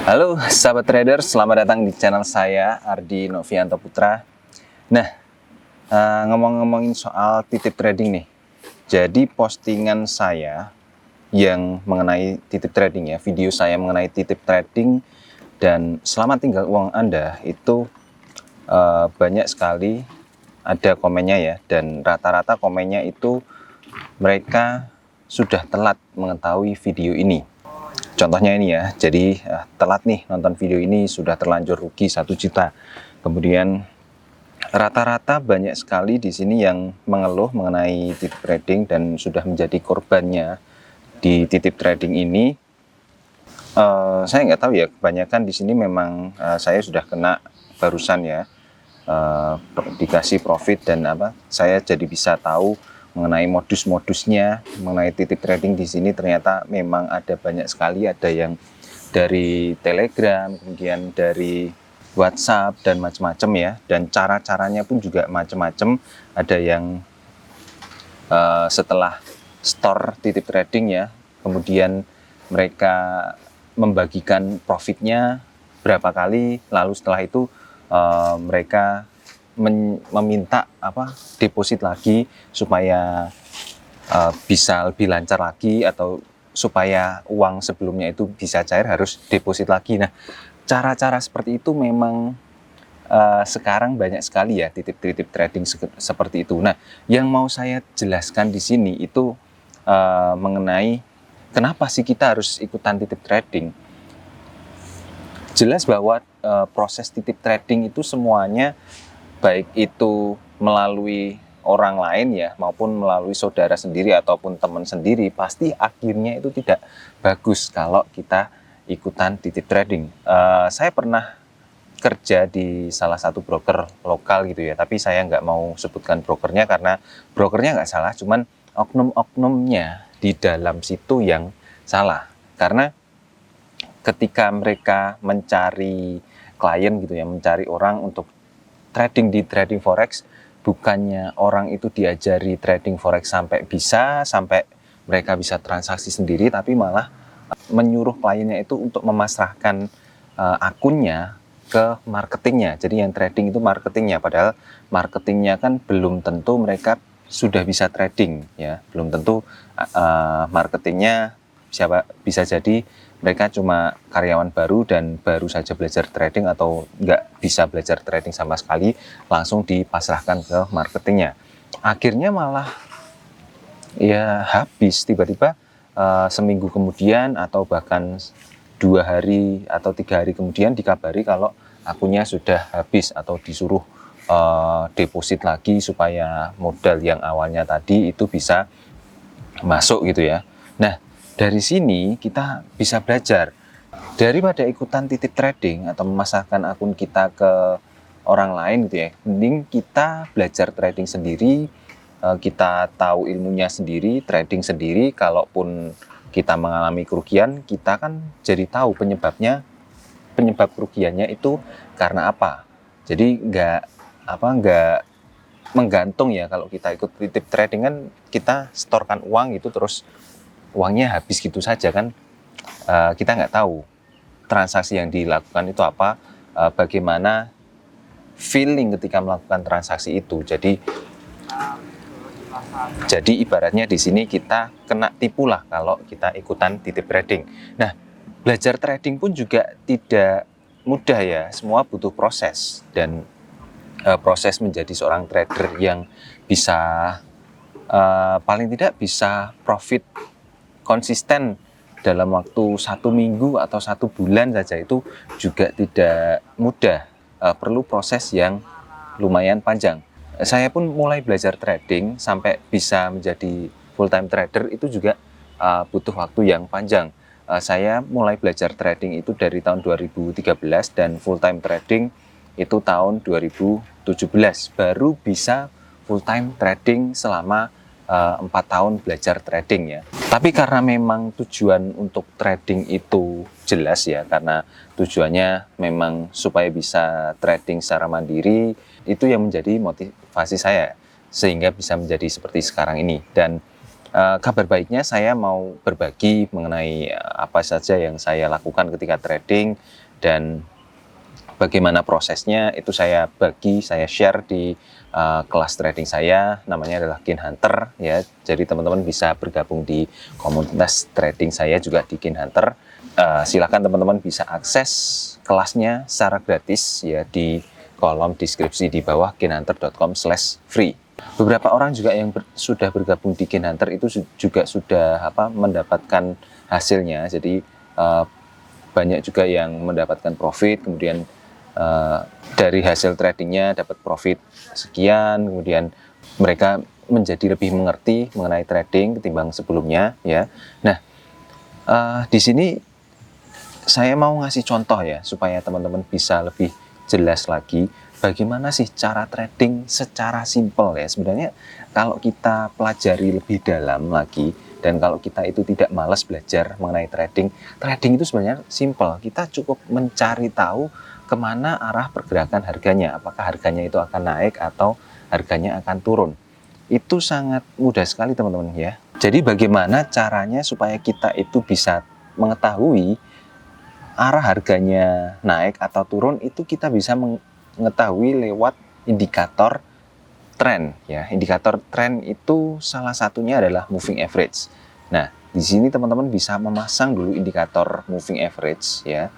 Halo sahabat trader, selamat datang di channel saya Ardi Novianto Putra. Nah, ngomong-ngomongin soal titip trading nih. Jadi postingan saya yang mengenai titip trading ya, video saya mengenai titip trading dan selamat tinggal uang Anda itu banyak sekali ada komennya ya, dan rata-rata komennya itu mereka sudah telat mengetahui video ini. Contohnya ini ya, jadi telat nih nonton video ini, sudah terlanjur rugi 1 juta. Kemudian rata-rata banyak sekali di sini yang mengeluh mengenai titip trading dan sudah menjadi korbannya di titip trading ini. Saya nggak tahu ya, kebanyakan di sini memang saya sudah kena barusan ya, dikasih profit dan saya jadi bisa tahu mengenai modus-modusnya mengenai titip trading di sini. Ternyata memang ada banyak sekali, ada yang dari Telegram, kemudian dari WhatsApp dan macam-macam ya, dan cara-caranya pun juga macam-macam. Ada yang setelah store titip trading ya, kemudian mereka membagikan profitnya berapa kali, lalu setelah itu mereka meminta deposit lagi supaya bisa lebih lancar lagi, atau supaya uang sebelumnya itu bisa cair harus deposit lagi. Nah, cara-cara seperti itu memang sekarang banyak sekali ya titip-titip trading seperti itu. Nah, yang mau saya jelaskan di sini itu mengenai kenapa sih kita harus ikutan titip trading. Jelas bahwa proses titip trading itu semuanya, baik itu melalui orang lain ya, maupun melalui saudara sendiri ataupun teman sendiri, pasti akhirnya itu tidak bagus kalau kita ikutan titip trading. Saya pernah kerja di salah satu broker lokal gitu ya, tapi saya nggak mau sebutkan brokernya karena brokernya nggak salah, cuman oknum-oknumnya di dalam situ yang salah. Karena ketika mereka mencari klien gitu ya, mencari orang untuk trading di trading forex, bukannya orang itu diajari trading forex sampai mereka bisa transaksi sendiri, tapi malah menyuruh kliennya itu untuk memasrahkan akunnya ke marketingnya. Jadi yang trading itu marketingnya, padahal marketingnya kan belum tentu mereka sudah bisa trading ya, belum tentu marketingnya bisa jadi mereka cuma karyawan baru dan baru saja belajar trading, atau nggak bisa belajar trading sama sekali, langsung dipasrahkan ke marketingnya. Akhirnya malah ya habis tiba-tiba seminggu kemudian, atau bahkan 2 hari atau 3 hari kemudian dikabari kalau akunnya sudah habis, atau disuruh deposit lagi supaya modal yang awalnya tadi itu bisa masuk gitu ya. Nah, dari sini kita bisa belajar, daripada ikutan titip trading atau memasarkan akun kita ke orang lain gitu ya, mending kita belajar trading sendiri, kita tahu ilmunya sendiri, trading sendiri. Kalaupun kita mengalami kerugian, kita kan jadi tahu penyebab kerugiannya itu karena apa. Jadi nggak menggantung ya, kalau kita ikut titip trading kan kita setorkan uang gitu terus uangnya habis gitu saja kan. Kita nggak tahu transaksi yang dilakukan itu apa, bagaimana feeling ketika melakukan transaksi itu. Jadi ibaratnya di sini kita kena tipu lah kalau kita ikutan titip trading. Nah, belajar trading pun juga tidak mudah ya, semua butuh proses, dan proses menjadi seorang trader yang bisa paling tidak bisa profit konsisten dalam waktu 1 minggu atau 1 bulan saja itu juga tidak mudah, perlu proses yang lumayan panjang. Saya pun mulai belajar trading sampai bisa menjadi full time trader itu juga butuh waktu yang panjang. Saya mulai belajar trading itu dari tahun 2013 dan full time trading itu tahun 2017, baru bisa full time trading selama 4 tahun belajar trading ya. Tapi karena memang tujuan untuk trading itu jelas ya, karena tujuannya memang supaya bisa trading secara mandiri, itu yang menjadi motivasi saya sehingga bisa menjadi seperti sekarang ini. Dan Kabar baiknya saya mau berbagi mengenai apa saja yang saya lakukan ketika trading dan bagaimana prosesnya itu saya share di kelas trading saya, namanya adalah Gain Hunter ya. Jadi teman-teman bisa bergabung di komunitas trading saya juga di Gain Hunter. Silakan teman-teman bisa akses kelasnya secara gratis ya di kolom deskripsi di bawah gainhunter.com/free. Beberapa orang juga yang sudah bergabung di Gain Hunter itu juga sudah mendapatkan hasilnya. Jadi banyak juga yang mendapatkan profit, kemudian dari hasil tradingnya dapat profit sekian, kemudian mereka menjadi lebih mengerti mengenai trading ketimbang sebelumnya ya. Nah, di sini saya mau ngasih contoh ya supaya teman-teman bisa lebih jelas lagi bagaimana sih cara trading secara simpel ya. Sebenarnya kalau kita pelajari lebih dalam lagi dan kalau kita itu tidak malas belajar mengenai trading itu sebenarnya simpel. Kita cukup mencari tahu kemana arah pergerakan harganya, apakah harganya itu akan naik atau harganya akan turun. Itu sangat mudah sekali teman-teman ya. Jadi bagaimana caranya supaya kita itu bisa mengetahui arah harganya naik atau turun, itu kita bisa mengetahui lewat indikator tren ya. Indikator tren itu salah satunya adalah moving average. Nah, di sini teman-teman bisa memasang dulu indikator moving average ya.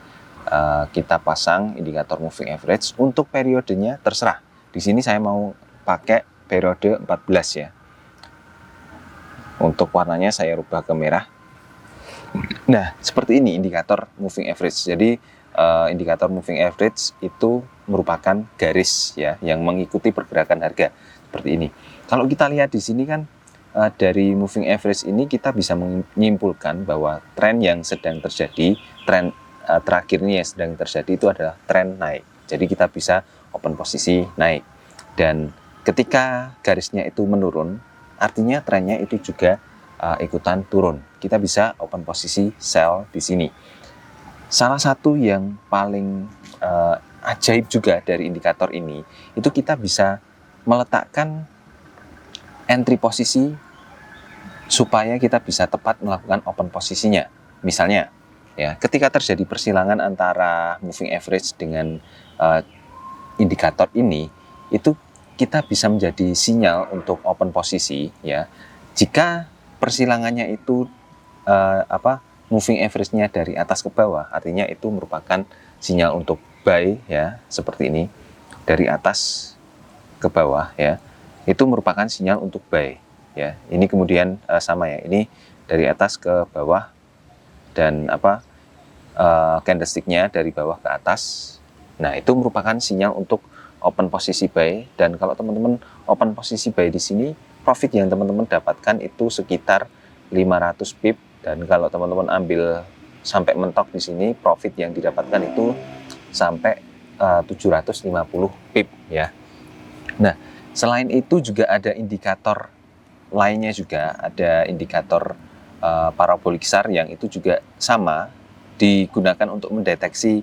Kita pasang indikator moving average untuk periodenya terserah. Di sini saya mau pakai periode 14 ya. Untuk warnanya saya rubah ke merah. Nah, seperti ini indikator moving average. Jadi indikator moving average itu merupakan garis ya yang mengikuti pergerakan harga seperti ini. Kalau kita lihat di sini kan dari moving average ini kita bisa menyimpulkan bahwa tren yang sedang terjadi, tren terakhir ini yang sedang terjadi itu adalah tren naik. Jadi kita bisa open posisi naik. Dan ketika garisnya itu menurun, artinya trennya itu juga ikutan turun. Kita bisa open posisi sell di sini. Salah satu yang paling ajaib juga dari indikator ini, itu kita bisa meletakkan entry posisi supaya kita bisa tepat melakukan open posisinya. Misalnya, ya, ketika terjadi persilangan antara moving average dengan indikator ini, itu kita bisa menjadi sinyal untuk open posisi ya. Jika persilangannya itu moving average-nya dari atas ke bawah, artinya itu merupakan sinyal untuk buy ya, seperti ini. Dari atas ke bawah ya, itu merupakan sinyal untuk buy ya. Ini kemudian sama ya, ini dari atas ke bawah dan candlestick-nya dari bawah ke atas. Nah, itu merupakan sinyal untuk open posisi buy. Dan kalau teman-teman open posisi buy di sini, profit yang teman-teman dapatkan itu sekitar 500 pip, dan kalau teman-teman ambil sampai mentok di sini, profit yang didapatkan itu sampai 750 pip ya. Nah, selain itu juga ada indikator lainnya juga, ada indikator parabolic SAR yang itu juga sama digunakan untuk mendeteksi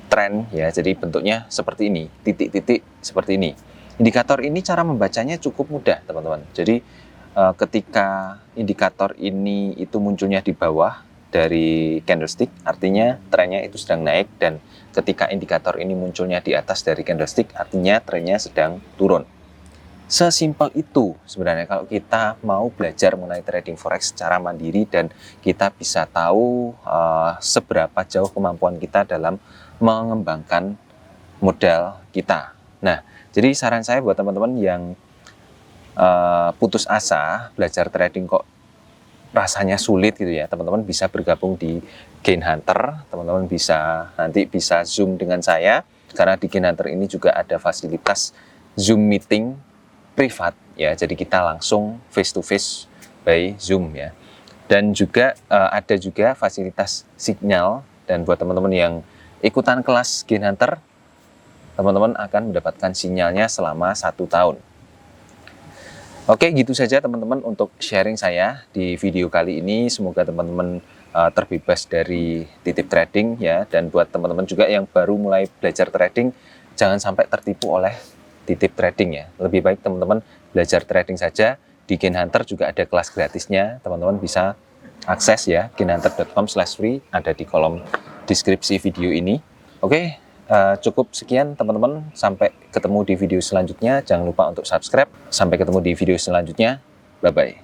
tren ya. Jadi bentuknya seperti ini, titik-titik seperti ini. Indikator ini cara membacanya cukup mudah teman-teman. Jadi ketika indikator ini itu munculnya di bawah dari candlestick, artinya trennya itu sedang naik, dan ketika indikator ini munculnya di atas dari candlestick, artinya trennya sedang turun. Sesimpel itu sebenarnya kalau kita mau belajar mengenai trading forex secara mandiri, dan kita bisa tahu seberapa jauh kemampuan kita dalam mengembangkan modal kita. Nah, jadi saran saya buat teman-teman yang putus asa belajar trading kok rasanya sulit gitu ya, teman-teman bisa bergabung di Gain Hunter. Teman-teman nanti bisa Zoom dengan saya, karena di Gain Hunter ini juga ada fasilitas Zoom meeting privat ya, jadi kita langsung face to face by Zoom ya. Dan juga ada juga fasilitas signal, dan buat teman-teman yang ikutan kelas Gain Hunter, teman-teman akan mendapatkan sinyalnya selama 1 tahun. Oke, gitu saja teman-teman untuk sharing saya di video kali ini. Semoga teman-teman terbebas dari titip trading ya. Dan buat teman-teman juga yang baru mulai belajar trading, jangan sampai tertipu oleh titip trading ya. Lebih baik teman-teman belajar trading saja Di Gain Hunter juga ada kelas gratisnya, teman-teman bisa akses ya, gainhunter.com/free, ada di kolom deskripsi video ini. Oke, cukup sekian teman-teman, sampai ketemu di video selanjutnya. Jangan lupa untuk subscribe. Sampai ketemu di video selanjutnya, bye-bye.